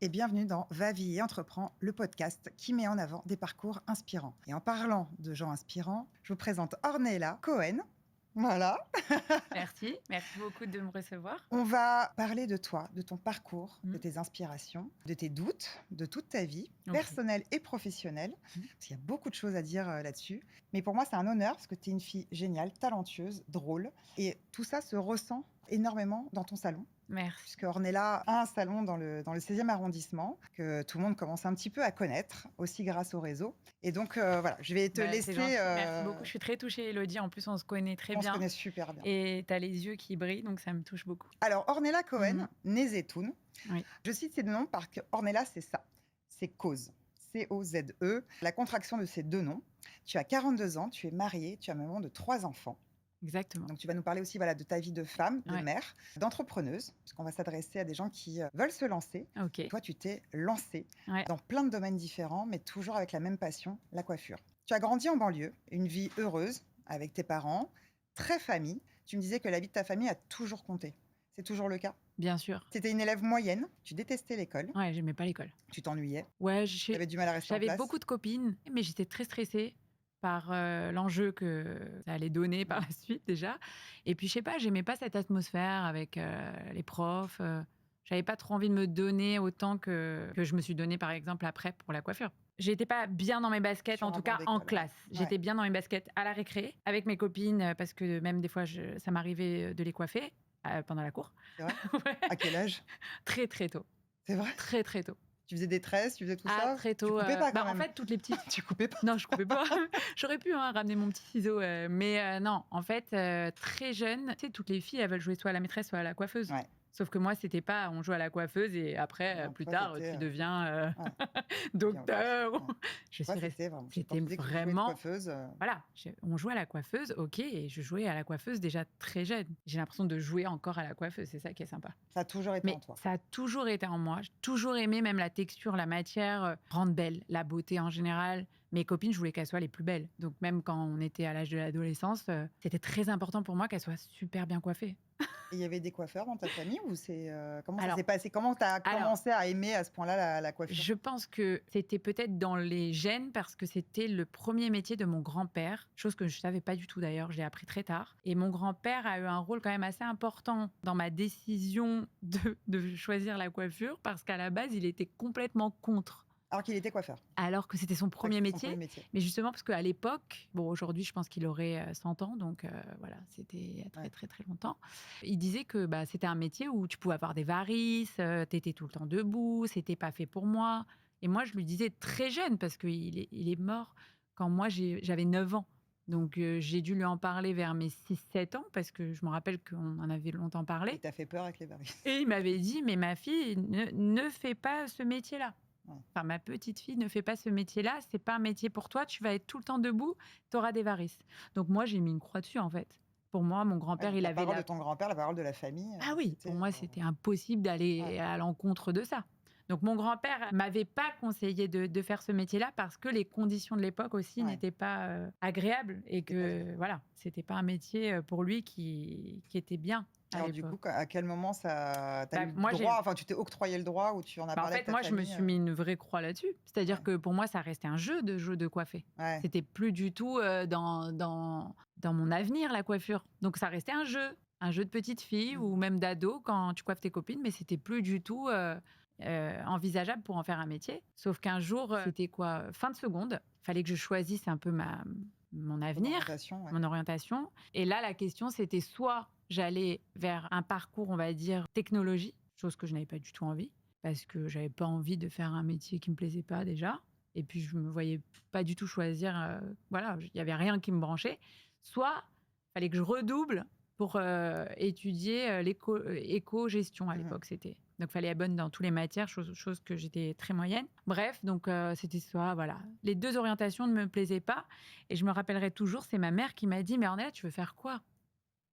et bienvenue dans Va Vie et Entreprends, le podcast qui met en avant des parcours inspirants. Et en parlant de gens inspirants, je vous présente Ornella Cohen. Voilà. Merci beaucoup de me recevoir. On va parler de toi, de ton parcours, de Mhm. tes inspirations, de tes doutes, de toute ta vie, Ok. personnelle et professionnelle. Parce qu'il y a beaucoup de choses à dire là-dessus. Mais pour moi, c'est un honneur parce que tu es une fille géniale, talentueuse, drôle. Et tout ça se ressent énormément dans ton salon. Merci. Puisque Ornella a un salon dans le 16e arrondissement que tout le monde commence un petit peu à connaître, aussi grâce au réseau. Et donc, voilà, je vais te C'est laisser... gentil. Merci beaucoup. Je suis très touchée, Elodie. En plus, on se connaît très on bien. se connaît super bien. Et tu as les yeux qui brillent, donc ça me touche beaucoup. Alors, Ornella Cohen, née Zetoun. Oui. Je cite ces deux noms parce que Ornella, c'est ça. C'est cause. C-O-Z-E. La contraction de ces deux noms. Tu as 42 ans, tu es mariée, tu as maman de 3 enfants. Exactement. Donc, tu vas nous parler aussi de ta vie de femme, de mère, d'entrepreneuse, puisqu'on va s'adresser à des gens qui veulent se lancer. Ok. Toi, tu t'es lancée dans plein de domaines différents, mais toujours avec la même passion, la coiffure. Tu as grandi en banlieue, une vie heureuse avec tes parents, très famille. Tu me disais que la vie de ta famille a toujours compté. C'est toujours le cas? Bien sûr. Tu étais une élève moyenne, tu détestais l'école. Ouais, j'aimais pas l'école. Tu t'ennuyais. Ouais, tu avais du mal à rester en place. J'avais beaucoup de copines, mais j'étais très stressée par l'enjeu que ça allait donner par la suite déjà. Et puis, je sais pas, j'aimais pas cette atmosphère avec les profs. J'avais pas trop envie de me donner autant que je me suis donnée, par exemple, après pour la coiffure. J'étais pas bien dans mes baskets, en tout cas en classe. J'étais bien dans mes baskets à la récré, avec mes copines, parce que même des fois, ça m'arrivait de les coiffer pendant la cour. C'est vrai? À quel âge? Très, très tôt. C'est vrai? Très, très tôt. Tu faisais des tresses, tu faisais tout ça? Très tôt. Tu coupais pas quand même. En fait, toutes les petites. Tu coupais pas? Non, je coupais pas. J'aurais pu ramener mon petit ciseau. Mais non, en fait, très jeune, tu sais, toutes les filles, elles veulent jouer soit à la maîtresse, soit à la coiffeuse. Ouais. Sauf que moi, c'était pas on joue à la coiffeuse et après, Non, plus toi, tard, c'était, tu deviens ouais. docteur. Ouais. Je Toi, suis restée. c'était vraiment Coiffeuse. Voilà, on jouait à la coiffeuse, ok, et je jouais à la coiffeuse déjà très jeune. J'ai l'impression de jouer encore à la coiffeuse, c'est ça qui est sympa. Ça a toujours été en toi. Ça a toujours été en moi. J'ai toujours aimé même la texture, la matière, rendre belle, la beauté en général. Mes copines, je voulais qu'elles soient les plus belles. Donc même quand on était à l'âge de l'adolescence, c'était très important pour moi qu'elles soient super bien coiffées. Et il y avait des coiffeurs dans ta famille ou comment ça s'est passé? Comment tu as commencé à aimer à ce point-là la coiffure? Je pense que c'était peut-être dans les gènes parce que c'était le premier métier de mon grand-père, chose que je ne savais pas du tout d'ailleurs, je l'ai appris très tard. Et mon grand-père a eu un rôle quand même assez important dans ma décision de choisir la coiffure parce qu'à la base, il était complètement contre. Alors qu'il était coiffeur. Alors que c'était son premier métier. Mais justement, parce qu'à l'époque, bon, aujourd'hui, je pense qu'il aurait 100 ans, donc voilà, c'était il y a très, très, très longtemps. Il disait que c'était un métier où tu pouvais avoir des varices, t'étais tout le temps debout, c'était pas fait pour moi. Et moi, je lui disais très jeune, parce qu'il est mort quand moi, j'avais 9 ans. Donc, j'ai dû lui en parler vers mes 6-7 ans, parce que je me rappelle qu'on en avait longtemps parlé. Et t'as fait peur avec les varices. Et il m'avait dit, mais ma fille, ne fais pas ce métier-là. Enfin, ma petite fille ne fait pas ce métier-là, c'est pas un métier pour toi, tu vas être tout le temps debout, tu auras des varices. Donc moi, j'ai mis une croix dessus, en fait. Pour moi, mon grand-père, il avait... La parole de ton grand-père, la parole de la famille. Ah oui, pour moi, c'était impossible d'aller à l'encontre de ça. Donc mon grand-père m'avait pas conseillé de faire ce métier-là parce que les conditions de l'époque aussi n'étaient pas agréables et que, voilà, c'était pas un métier pour lui qui était bien. Alors du coup, à quel moment t'as eu le droit, enfin tu t'es octroyé le droit ou tu en as parlé avec ta famille? En fait, moi, je me suis mis une vraie croix là-dessus. C'est-à-dire que pour moi, ça restait un jeu de coiffer. C'était plus du tout dans mon avenir, la coiffure. Donc ça restait un jeu de petite fille ou même d'ado quand tu coiffes tes copines, mais c'était plus du tout envisageable pour en faire un métier. Sauf qu'un jour, c'était quoi, fin de seconde, fallait que je choisisse un peu mon avenir, mon orientation. Et là, la question, c'était soit j'allais vers un parcours, on va dire, technologie, chose que je n'avais pas du tout envie, parce que j'avais pas envie de faire un métier qui me plaisait pas déjà. Et puis, je me voyais pas du tout choisir, voilà, il y avait rien qui me branchait. Soit, fallait que je redouble pour étudier l'éco-gestion à l'époque, c'était. Donc, il fallait être bonne dans toutes les matières, chose que j'étais très moyenne. Bref, donc c'était ça, voilà. Les deux orientations ne me plaisaient pas. Et je me rappellerai toujours, c'est ma mère qui m'a dit « Mais Ornella, tu veux faire quoi ?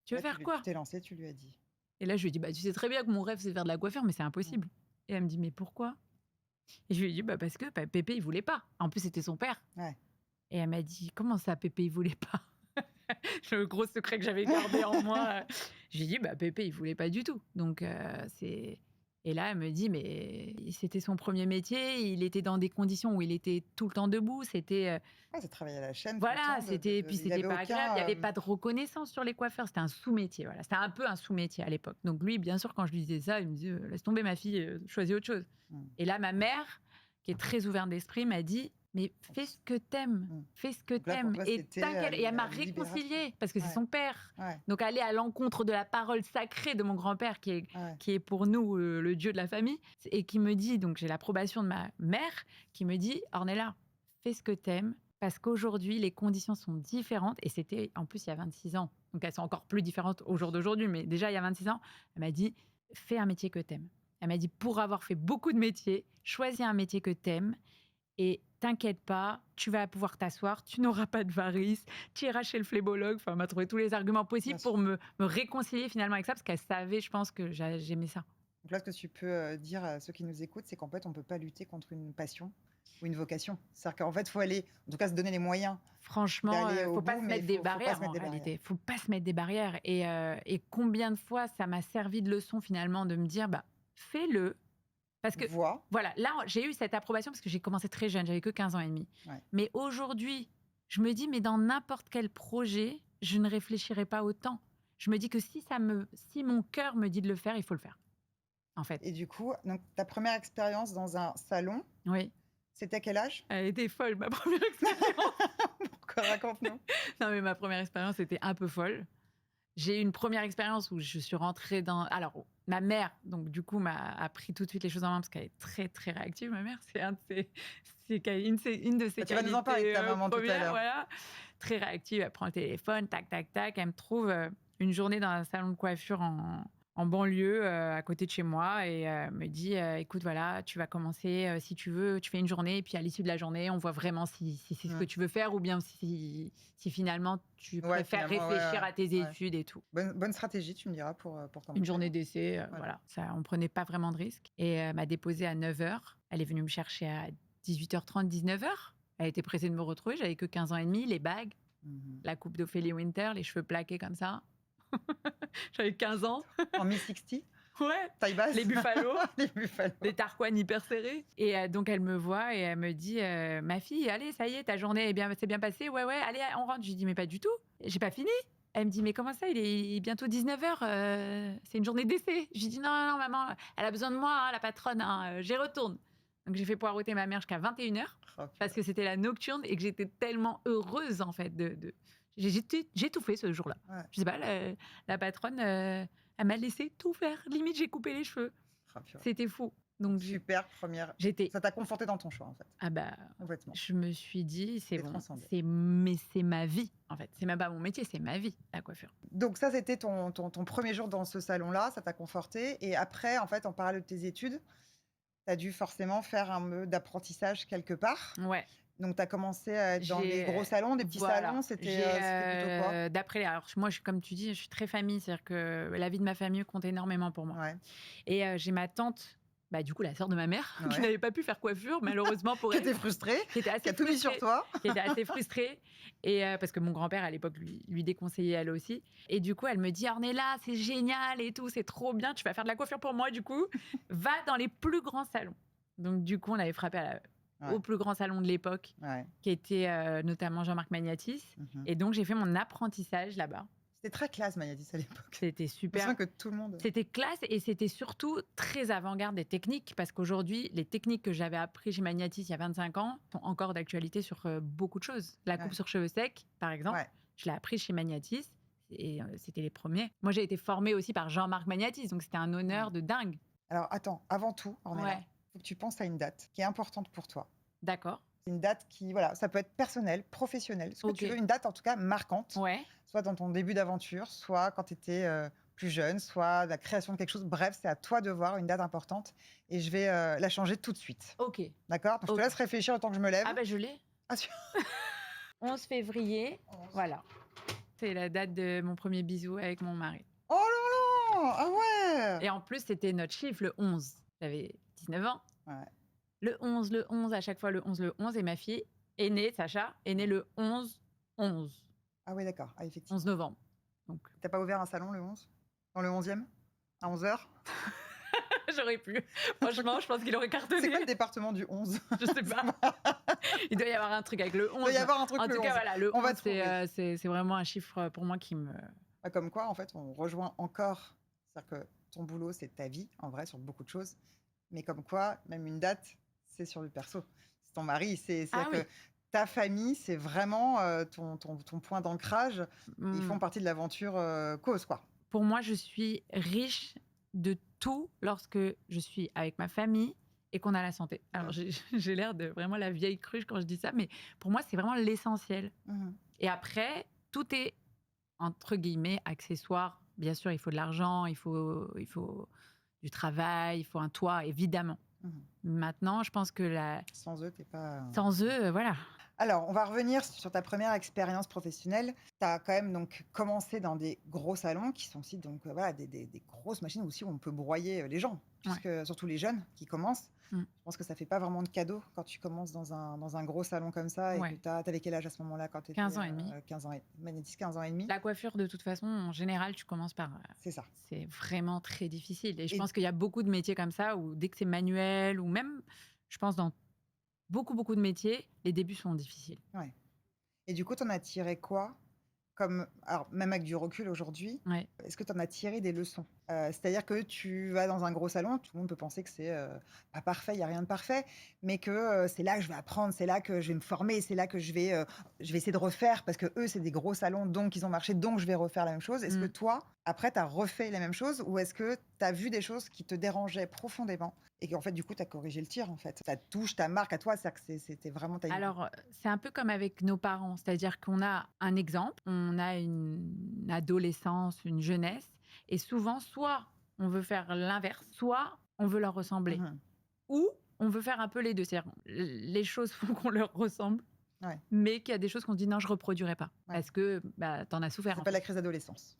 Tu veux faire quoi ?» Tu t'es lancée, tu lui as dit. Et là, je lui ai dit « Tu sais très bien que mon rêve, c'est de faire de la coiffure, mais c'est impossible. » Et elle me dit « Mais pourquoi ?» Et je lui ai dit parce que Pépé, il voulait pas. En plus, c'était son père. Et elle m'a dit « Comment ça, Pépé, il voulait pas ?» Le gros secret que j'avais gardé en moi. J'ai dit Pépé, il voulait pas du tout. Donc, c'est... Et là, elle me dit, mais c'était son premier métier, il était dans des conditions où il était tout le temps debout, c'était... c'est travailler à la chaîne tout le Voilà, temps. puis Il n'y c'était avait pas agréable, il n'y aucun... avait pas de reconnaissance sur les coiffeurs, c'était un sous-métier, voilà. C'était un peu un sous-métier à l'époque. Donc lui, bien sûr, quand je lui disais ça, il me disait, laisse tomber ma fille, choisis autre chose. Et là, ma mère, qui est très ouverte d'esprit, m'a dit, mais fais ce que t'aimes, fais ce que t'aimes. Et t'inquiète, et elle m'a réconciliée, parce que c'est son père. Donc aller à l'encontre de la parole sacrée de mon grand-père, qui est pour nous le dieu de la famille, et qui me dit, donc j'ai l'approbation de ma mère, qui me dit, Ornella, fais ce que t'aimes, parce qu'aujourd'hui, les conditions sont différentes, et c'était en plus il y a 26 ans, donc elles sont encore plus différentes au jour d'aujourd'hui, mais déjà il y a 26 ans, elle m'a dit, fais un métier que t'aimes. Elle m'a dit, pour avoir fait beaucoup de métiers, choisis un métier que t'aimes, et t'inquiète pas, tu vas pouvoir t'asseoir, tu n'auras pas de varices, tu iras chez le phlébologue. Enfin, elle m'a trouvé tous les arguments possibles pour me réconcilier finalement avec ça, parce qu'elle savait, je pense, que j'aimais ça. Donc là, ce que tu peux dire à ceux qui nous écoutent, c'est qu'en fait, on ne peut pas lutter contre une passion ou une vocation. C'est-à-dire qu'en fait, il faut aller, en tout cas, se donner les moyens. Franchement, il ne faut pas se mettre des barrières en réalité. Il ne faut pas se mettre des barrières. Et combien de fois ça m'a servi de leçon finalement de me dire, fais-le. Parce que, voilà, là, j'ai eu cette approbation parce que j'ai commencé très jeune, j'avais que 15 ans et demi. Mais aujourd'hui, je me dis, mais dans n'importe quel projet, je ne réfléchirai pas autant. Je me dis que si mon cœur me dit de le faire, il faut le faire, en fait. Et du coup, donc, ta première expérience dans un salon, c'était à quel âge? Elle était folle, ma première expérience. Pourquoi? Raconte-nous. Non, mais ma première expérience était un peu folle. J'ai eu une première expérience où je suis rentrée dans... Alors, ma mère, donc du coup, m'a appris tout de suite les choses en main parce qu'elle est très, très réactive, ma mère. C'est une de ses qualités. Tu vas nous en parler avec ta maman tout à l'heure. Voilà. Très réactive, elle prend le téléphone, tac, tac, tac. Elle me trouve une journée dans un salon de coiffure en banlieue, à côté de chez moi, et me dit, écoute, voilà, tu vas commencer, si tu veux, tu fais une journée, et puis à l'issue de la journée, on voit vraiment si c'est ce que tu veux faire, ou bien si finalement tu préfères réfléchir à tes études et tout. Bonne stratégie, tu me diras, pour commencer. Une journée d'essai, voilà. Ça, on prenait pas vraiment de risques. Et elle m'a déposée à 9h. Elle est venue me chercher à 18h30, 19h. Elle était pressée de me retrouver, j'avais que 15 ans et demi, les bagues, la coupe d'Ophélie Winter, les cheveux plaqués comme ça. J'avais 15 ans. En 1060. Ouais. Taille basse. Les buffalos. Les buffalos. Les tarquoines hyper serrés. Et donc, elle me voit et elle me dit, ma fille, allez, ça y est, ta journée s'est bien passée. Ouais, allez, on rentre. Je lui dis, mais pas du tout. J'ai pas fini. Elle me dit, mais comment ça, il est bientôt 19h. C'est une journée d'essai. Je lui dis, non, maman, elle a besoin de moi, hein, la patronne. J'y retourne. Donc, j'ai fait poireauter ma mère jusqu'à 21h. Parce que c'était la nocturne et que j'étais tellement heureuse, en fait, j'ai tout fait ce jour-là. Je sais pas, la patronne, elle m'a laissé tout faire. Limite, j'ai coupé les cheveux. C'était fou. Donc, super première. Ça t'a conforté dans ton choix, en fait. Ah bah, complètement. Je me suis dit, c'est bon. Mais c'est ma vie, en fait. C'est même pas mon métier, c'est ma vie, la coiffure. Donc ça, c'était ton premier jour dans ce salon-là. Ça t'a conforté. Et après, en fait, en parallèle de tes études, tu as dû forcément faire un peu d'apprentissage quelque part. Ouais. Donc, tu as commencé à être dans des gros salons, des petits salons, c'était plutôt quoi? D'après, alors moi, comme tu dis, je suis très famille, c'est-à-dire que la vie de ma famille compte énormément pour moi. Et j'ai ma tante, du coup, la sœur de ma mère, qui n'avait pas pu faire coiffure, malheureusement pour elle. Qui était frustrée, qui a tout mis sur toi. Qui était assez frustrée, et parce que mon grand-père, à l'époque, lui déconseillait elle aussi. Et du coup, elle me dit, Ornella, c'est génial et tout, c'est trop bien, tu vas faire de la coiffure pour moi, du coup, va dans les plus grands salons. Donc, du coup, on avait frappé au plus grand salon de l'époque, qui était notamment Jean-Marc Magnatis. Et donc, j'ai fait mon apprentissage là-bas. C'était très classe, Magnatis, à l'époque. C'était super. Je me souviens que tout le monde... C'était classe, et c'était surtout très avant-garde des techniques, parce qu'aujourd'hui, les techniques que j'avais apprises chez Magnatis il y a 25 ans sont encore d'actualité sur beaucoup de choses. La coupe sur cheveux secs, par exemple, je l'ai appris chez Magnatis, et c'était les premiers. Moi, j'ai été formée aussi par Jean-Marc Magnatis, donc c'était un honneur de dingue. Alors, attends, avant tout, Ornella, faut que tu penses à une date qui est importante pour toi. D'accord. C'est une date qui, voilà, ça peut être personnel, professionnel, ce que tu veux, une date en tout cas marquante, soit dans ton début d'aventure, soit quand tu étais plus jeune, soit la création de quelque chose. Bref, c'est à toi de voir une date importante, et je vais la changer tout de suite. Ok. D'accord? Donc, je te laisse réfléchir le temps que je me lève. Ah bah je l'ai. 11 février, voilà. C'est la date de mon premier bisou avec mon mari. Oh là là! Ah ouais! Et en plus, c'était notre chiffre, le 11. J'avais 19 ans. Le 11, à chaque fois le 11. Et ma fille aînée, Sacha, est née le 11-11. Ah oui, d'accord. Ah, effectivement. 11 novembre. Donc... T'as pas ouvert un salon le 11? Dans le 11e? À 11h? J'aurais pu. Franchement, je pense qu'il aurait cartonné. C'est quoi le département du 11? Je sais pas. Il doit y avoir un truc avec le 11. Il doit y avoir un truc en le tout cas, 11. voilà, le 11, c'est vraiment un chiffre pour moi qui me... Comme quoi, en fait, on rejoint encore. C'est-à-dire que ton boulot, c'est ta vie, en vrai, sur beaucoup de choses. Mais comme quoi, même une date, c'est sur le perso. C'est ton mari. C'est-à-dire que ta famille, c'est vraiment ton point d'ancrage. Ils font partie de l'aventure cause, quoi. Pour moi, je suis riche de tout lorsque je suis avec ma famille et qu'on a la santé. Alors, j'ai l'air de vraiment la vieille cruche quand je dis ça, mais pour moi, c'est vraiment l'essentiel. Et après, tout est, entre guillemets, accessoire. Bien sûr, il faut de l'argent, il faut du travail, il faut un toit, évidemment. Maintenant, je pense que sans eux, t'es pas... Sans eux, voilà. Alors, on va revenir sur ta première expérience professionnelle. Tu as quand même donc commencé dans des gros salons qui sont aussi donc, voilà, des grosses machines aussi où on peut broyer les gens, puisque, surtout les jeunes qui commencent. Je pense que ça ne fait pas vraiment de cadeau quand tu commences dans un gros salon comme ça. Et que tu avais quel âge à ce moment-là quand tu étais 15 ans et demi. 15 ans et demi. La coiffure, de toute façon, en général, tu commences par... C'est ça. C'est vraiment très difficile. Et je pense qu'il y a beaucoup de métiers comme ça où dès que c'est manuel ou même, je pense, dans beaucoup de métiers, les débuts sont difficiles. Ouais. Et du coup, tu en as tiré quoi alors, même avec du recul aujourd'hui, est-ce que tu en as tiré des leçons? C'est-à-dire que tu vas dans un gros salon, tout le monde peut penser que c'est pas parfait, il n'y a rien de parfait, mais que c'est là que je vais apprendre, c'est là que je vais me former, c'est là que je vais essayer de refaire, parce que eux, c'est des gros salons, donc ils ont marché, donc je vais refaire la même chose. Est-ce que toi, après, tu as refait les mêmes choses, ou est-ce que tu as vu des choses qui te dérangeaient profondément et qu'en fait, du coup, tu as corrigé le tir, en fait? Ta touche, ta marque à toi, c'est-à-dire que c'était vraiment ta... Alors, c'est un peu comme avec nos parents, c'est-à-dire qu'on a un exemple, on a une adolescence, une jeunesse, et souvent, soit on veut faire l'inverse, soit on veut leur ressembler, ou on veut faire un peu les deux. C'est-à-dire, les choses font qu'on leur ressemble, mais qu'il y a des choses qu'on se dit non, je reproduirai pas, parce que t'en as souffert. C'est pas la crise d'adolescence.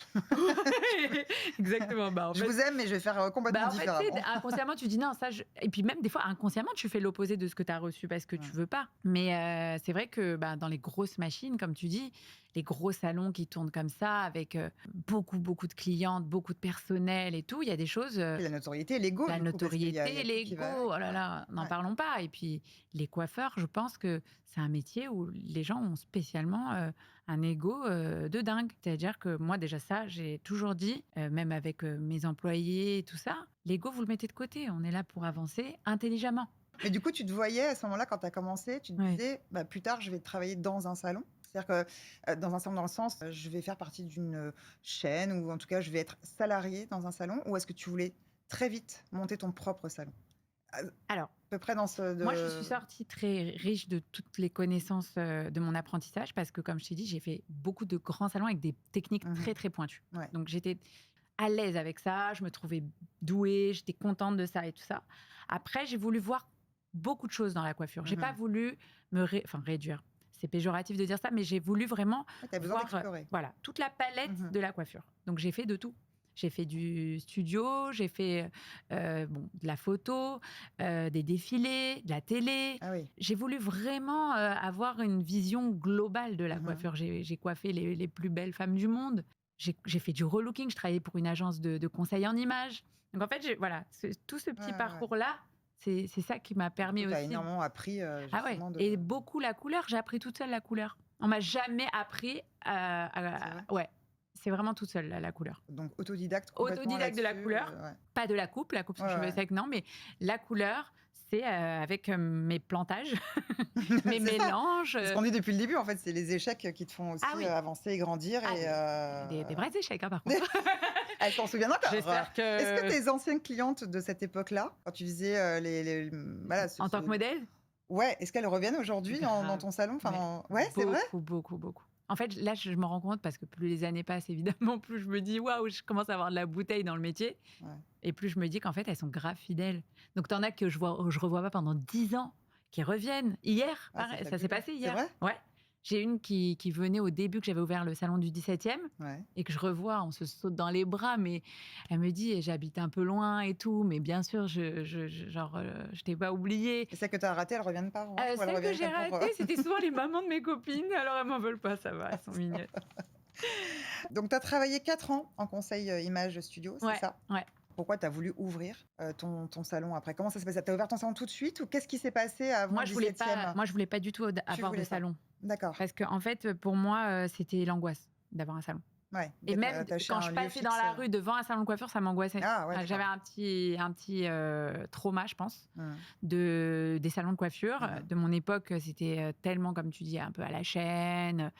Exactement. Je vous aime, mais je vais faire complètement différemment. En fait, inconsciemment, tu dis non, ça. Et puis même des fois, inconsciemment, tu fais l'opposé de ce que tu as reçu parce que tu veux pas. Mais c'est vrai que dans les grosses machines, comme tu dis, les gros salons qui tournent comme ça, avec beaucoup de clientes, beaucoup de personnel et tout, il y a des choses... Et la notoriété, l'ego. La notoriété, l'ego, oh là là, n'en parlons pas. Et puis, les coiffeurs, je pense que c'est un métier où les gens ont spécialement un ego de dingue. C'est-à-dire que moi, déjà ça, j'ai toujours dit, même avec mes employés et tout ça, l'ego, vous le mettez de côté. On est là pour avancer intelligemment. Mais du coup, tu te voyais à ce moment-là, quand tu as commencé, tu te disais, plus tard, je vais travailler dans un salon. C'est-à-dire que dans un salon, dans le sens, je vais faire partie d'une chaîne, ou en tout cas, je vais être salarié dans un salon, ou est-ce que tu voulais très vite monter ton propre salon? Alors, à peu près dans ce... Moi, je suis sortie très riche de toutes les connaissances de mon apprentissage, parce que, comme je t'ai dit, j'ai fait beaucoup de grands salons avec des techniques très pointues. Donc, j'étais à l'aise avec ça, je me trouvais douée, j'étais contente de ça et tout ça. Après, j'ai voulu voir beaucoup de choses dans la coiffure. J'ai pas voulu me réduire. C'est péjoratif de dire ça, mais j'ai voulu vraiment voir toute la palette de la coiffure. Donc, j'ai fait de tout. J'ai fait du studio, j'ai fait de la photo, des défilés, de la télé. J'ai voulu vraiment avoir une vision globale de la coiffure. J'ai coiffé les plus belles femmes du monde. J'ai fait du relooking, je travaillais pour une agence de conseil en images. Donc en fait, tout ce petit parcours-là, c'est ça qui m'a permis aussi... Tu as énormément appris justement de... Et beaucoup la couleur, j'ai appris toute seule la couleur. On m'a jamais appris c'est vraiment toute seule, la couleur. Donc autodidacte de la couleur. Pas de la coupe je sais que non, mais la couleur, c'est avec mes plantages, mes mélanges. C'est ce qu'on dit depuis le début, en fait, c'est les échecs qui te font aussi avancer et grandir. Des vrais échecs, par contre. Elle s'en souvient encore. J'espère que... Est-ce que tes anciennes clientes de cette époque-là, quand tu faisais en tant que modèle? Est-ce qu'elles reviennent aujourd'hui dans ton salon? C'est vrai? Beaucoup. En fait, là, je me rends compte, parce que plus les années passent, évidemment, plus je me dis, waouh, je commence à avoir de la bouteille dans le métier. Et plus je me dis qu'en fait, elles sont grave fidèles. Donc, t'en as que je revois pas pendant 10 ans, qui reviennent. Hier, pareil, ça s'est passé hier. C'est vrai? J'ai une qui venait au début, que j'avais ouvert le salon du 17e, et que je revois, on se saute dans les bras, mais elle me dit, j'habite un peu loin et tout, mais bien sûr, je t'ai pas oublié. Et celles que tu as ratées, elles reviennent pas? Celles que j'ai ratées, c'était souvent les mamans de mes copines, alors elles m'en veulent pas, ça va, elles sont mignonnes. Donc, tu as travaillé 4 ans en conseil image studio, c'est ça? pourquoi tu as voulu ouvrir ton salon après? Comment ça s'est passé? Tu as ouvert ton salon tout de suite ou qu'est-ce qui s'est passé avant Moi, le je voulais 17e? pas, moi, je voulais pas du tout avoir de voulais pas? salon. D'accord. Parce que, en fait, pour moi, c'était l'angoisse d'avoir un salon. Ouais, Et d'être même attaché quand à je un lieu passais dans fixe. la rue devant un salon de coiffure, ça m'angoissait. Ah ouais, J'avais d'accord. un petit trauma, je pense, Mmh. des salons de coiffure. Mmh. De mon époque, c'était tellement, comme tu dis, un peu à la chaîne,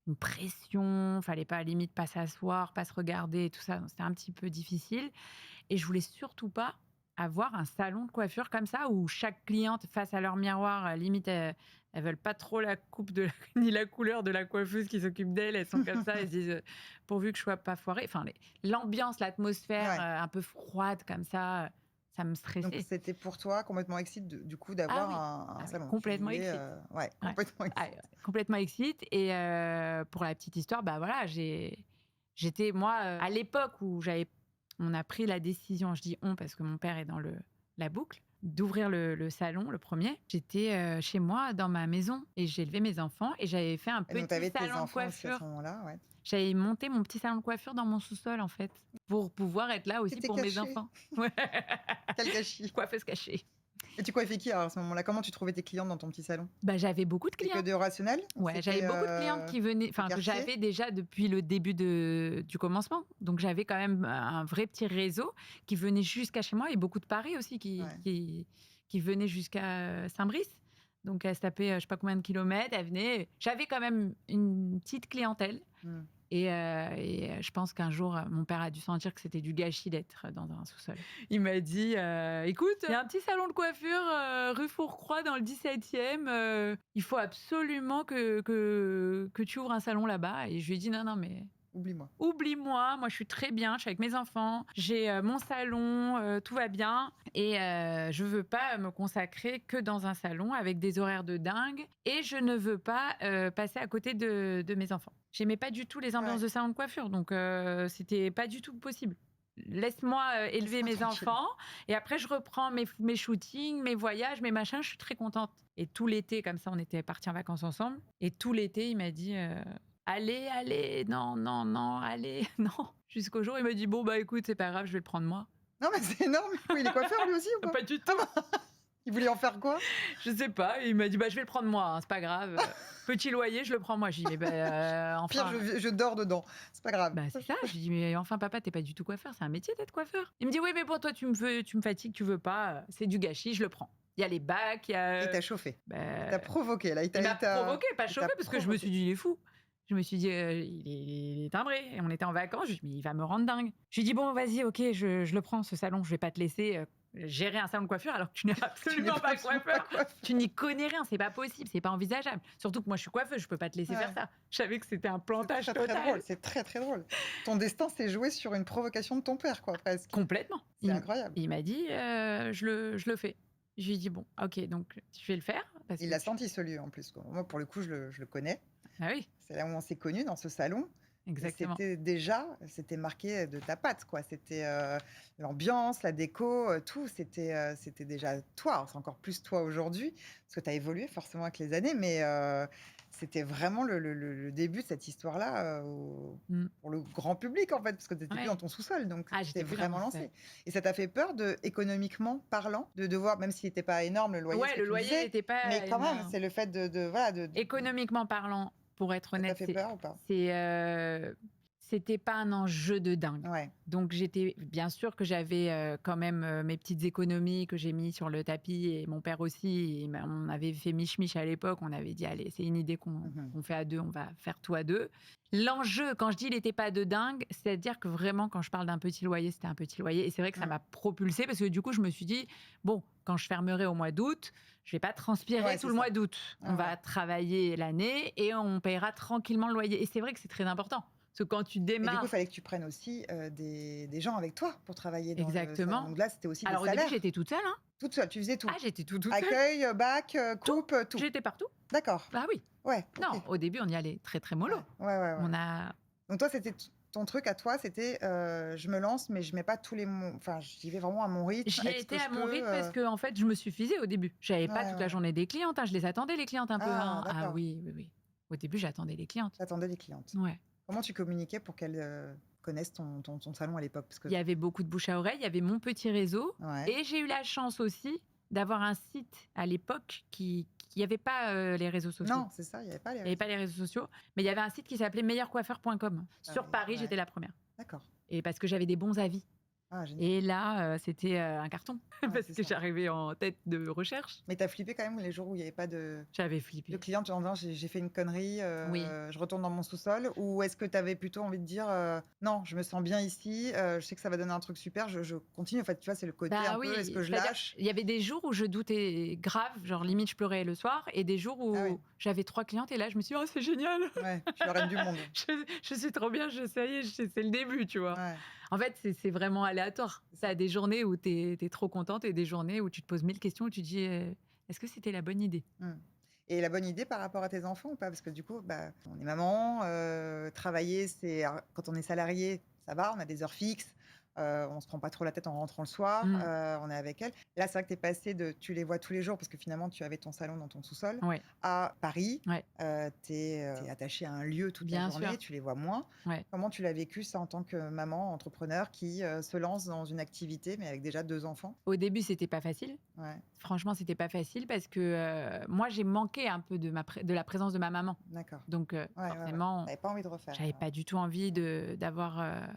une pression, fallait pas, à la limite, pas s'asseoir, pas se regarder, tout ça. Donc, c'était un petit peu difficile. Et je voulais surtout pas avoir un salon de coiffure comme ça, où chaque cliente, face à leur miroir, limite, elles veulent pas trop la coupe ni la couleur de la coiffeuse qui s'occupe d'elles. Elles sont comme ça, elles se disent pourvu que je sois pas foirée. Enfin, l'ambiance, l'atmosphère Ouais. un peu froide comme ça me Donc stressait. c'était pour toi complètement excite du coup Ah d'avoir oui, un oui, salon. Tu complètement voulais, excite. ouais, Ouais. complètement Ah, excite. complètement excite. Et pour la petite histoire, bah voilà, j'étais moi à l'époque où on a pris la décision, je dis on parce que mon père est dans la boucle, d'ouvrir le salon, le premier. J'étais chez moi dans ma maison et j'ai élevé mes enfants et j'avais fait un Et donc tu petit avais tes salon de enfants aussi à ce coiffure. moment-là, ouais. J'avais monté mon petit salon de coiffure dans mon sous-sol, en fait, pour pouvoir être là aussi T'étais pour mes cachée. enfants. Ouais. Quel gâchis. Coiffeuse cachée. Et tu coiffais qui alors à ce moment-là? Comment tu trouvais tes clientes dans ton petit salon? Bah, j'avais beaucoup de C'était que clients. des rationnels? Ou Ouais, j'avais c'était, beaucoup de clientes qui venaient, du enfin, que quartier? j'avais déjà depuis le début du commencement. Donc, j'avais quand même un vrai petit réseau qui venait jusqu'à chez moi et beaucoup de Paris aussi Ouais. qui venaient jusqu'à Saint-Brice. Donc, elles se tapaient, je sais pas combien de kilomètres, elles venaient. J'avais quand même une petite clientèle. Mmh. Et je pense qu'un jour, mon père a dû sentir que c'était du gâchis d'être dans un sous-sol. Il m'a dit écoute, il y a un petit salon de coiffure rue Fourcroy dans le 17e. Il faut absolument que tu ouvres un salon là-bas. Et je lui ai dit non, mais Oublie-moi. oublie-moi, moi je suis très bien, je suis avec mes enfants, j'ai mon salon, tout va bien. Et je veux pas me consacrer que dans un salon avec des horaires de dingue. Et je ne veux pas passer à côté de mes enfants. J'aimais pas du tout les ambiances Ouais. de salon de coiffure, donc c'était pas du tout possible. Laisse-moi élever Laisse-moi mes tranquille. enfants et après je reprends mes shootings, mes voyages, mes machins, je suis très contente. Et tout l'été, comme ça, on était partis en vacances ensemble. Et tout l'été, il m'a dit allez, non, non, non, allez, non. Jusqu'au jour, il m'a dit bon, bah écoute, c'est pas grave, je vais le prendre moi. Non mais c'est énorme. Oui, il est coiffeur lui aussi ou pas? Pas du tout. Il voulait en faire quoi? Je sais pas. Il m'a dit bah je vais le prendre moi, hein, c'est pas grave. Petit loyer, je le prends moi. J'ai dit mais enfin. Pire, je dors dedans. C'est pas grave. Bah c'est ça. Je dis mais enfin papa, t'es pas du tout coiffeur, c'est un métier d'être coiffeur. Il me dit oui mais pour toi tu me fatigues, tu veux pas, c'est du gâchis, je le prends. Il y a les bacs, il y a. Il t'a chauffé. Bah, Il t'a provoqué là. il m'a provoqué, pas chauffé, parce que je me suis dit il est fou. Je me suis dit il est timbré. Et on était en vacances, je me suis dit mais il va me rendre dingue. Je lui ai dit bon vas-y ok, je le prends ce salon, je vais pas te laisser gérer un salon de coiffure alors que tu n'es absolument pas coiffeur. Tu n'y connais rien, c'est pas possible, c'est pas envisageable. Surtout que moi je suis coiffeuse, je peux pas te laisser faire ça. Je savais que c'était un plantage très, total. très drôle, c'est très très drôle. Ton destin s'est joué sur une provocation de ton père, quoi, presque. Complètement. C'est incroyable. Il m'a dit je le fais. Je lui ai dit bon, ok, donc je vais le faire. Parce Il l'a senti ce lieu en plus, quoi. Moi, pour le coup, je le connais. Ah oui. C'est là où on s'est connus, dans ce salon. Exactement. C'était marqué de ta patte, quoi. C'était l'ambiance, la déco, tout. C'était déjà toi. C'est encore plus toi aujourd'hui, parce que tu as évolué forcément avec les années, mais c'était vraiment le début de cette histoire-là pour le grand public, en fait, parce que tu n'étais plus dans ton sous-sol, donc j'étais vraiment lancé. Et ça t'a fait peur, économiquement parlant, de devoir, même s'il n'était pas énorme, le loyer, le loyer n'était pas mais quand énorme. même, c'est le fait de... Économiquement parlant, pour être honnête, ça t'a fait peur ou pas? C'était pas un enjeu de dingue. Ouais. Donc j'étais bien sûr que j'avais quand même mes petites économies que j'ai mis sur le tapis, et mon père aussi. Et on avait fait mich à l'époque. On avait dit allez, c'est une idée qu'on fait à deux, on va faire tout à deux. L'enjeu, quand je dis il n'était pas de dingue, c'est-à-dire que vraiment quand je parle d'un petit loyer, c'était un petit loyer. Et c'est vrai que ça m'a propulsée, parce que du coup je me suis dit bon, quand je fermerai au mois d'août, je vais pas transpirer tout le mois d'août. On va travailler l'année et on payera tranquillement le loyer. Et c'est vrai que c'est très important. Parce que quand tu démarres... Et du coup, il fallait que tu prennes aussi des gens avec toi pour travailler dans Exactement. le salon. Donc là, c'était aussi des salaires. Alors au début, j'étais toute seule. Hein. Toute seule, tu faisais tout. Ah, j'étais toute seule. Accueil, bac, coupe, tout. J'étais partout. D'accord. Ah oui. Ouais. Non, au début, on y allait très très mollo. Ouais. On a... Donc toi, c'était... Ton truc à toi, c'était je me lance, mais je mets pas tous les mots. Enfin, j'y vais vraiment à mon rythme. J'y étais à mon rythme parce que en fait, je me suffisais au début. J'avais pas toute la journée des clientes. Hein. Je les attendais les clientes un peu. Hein. Ah oui. Au début, j'attendais les clientes. J'attendais les clientes. Ouais. Comment tu communiquais pour qu'elles connaissent ton salon à l'époque? Il y avait beaucoup de bouche à oreille, il y avait mon petit réseau. Ouais. Et j'ai eu la chance aussi d'avoir un site à l'époque qui n'y avait pas les réseaux sociaux. Non, c'est ça, il n'y avait pas les Il n'y avait pas les réseaux sociaux, mais il y avait un site qui s'appelait meilleurcoiffeur.com. Sur Paris, ouais. j'étais la première. D'accord. Et parce que j'avais des bons avis. Ah, génial. Et là, c'était un carton, Ouais, parce c'est que ça. j'arrivais en tête de recherche. Mais t'as flippé quand même les jours où il n'y avait pas de J'avais flippé. clients en disant j'ai fait une connerie, Oui. je retourne dans mon sous-sol, ou est-ce que tu avais plutôt envie de dire non, je me sens bien ici, je sais que ça va donner un truc super, je continue. En fait, tu vois, c'est le côté un peu est-ce que je lâche? Il y avait des jours où je doutais grave, genre limite je pleurais le soir, et des jours où j'avais 3 clientes, et là je me suis dit, oh, c'est génial. Ouais, je suis la reine du monde. je suis trop bien, ça y est, c'est le début, tu vois. Ouais. En fait, c'est vraiment aléatoire. Ça a des journées où tu es trop contente et des journées où tu te poses 1000 questions, où tu te dis, est-ce que c'était la bonne idée? Et la bonne idée par rapport à tes enfants ou pas? Parce que du coup, on est maman, travailler, quand on est salarié, ça va, on a des heures fixes, on se prend pas trop la tête en rentrant le soir, on est avec elles. Là, c'est vrai que tu es passée tu les vois tous les jours parce que finalement, tu avais ton salon dans ton sous-sol, à Paris. Tu es attachée à un lieu toute la journée, tu les vois moins. Comment tu l'as vécu ça en tant que maman, entrepreneur qui se lance dans une activité mais avec déjà 2 enfants? Au début, c'était pas facile. Franchement, c'était pas facile parce que moi, j'ai manqué un peu de la présence de ma maman. D'accord. Donc, forcément, t'avais pas envie de refaire. J'avais pas du tout envie d'avoir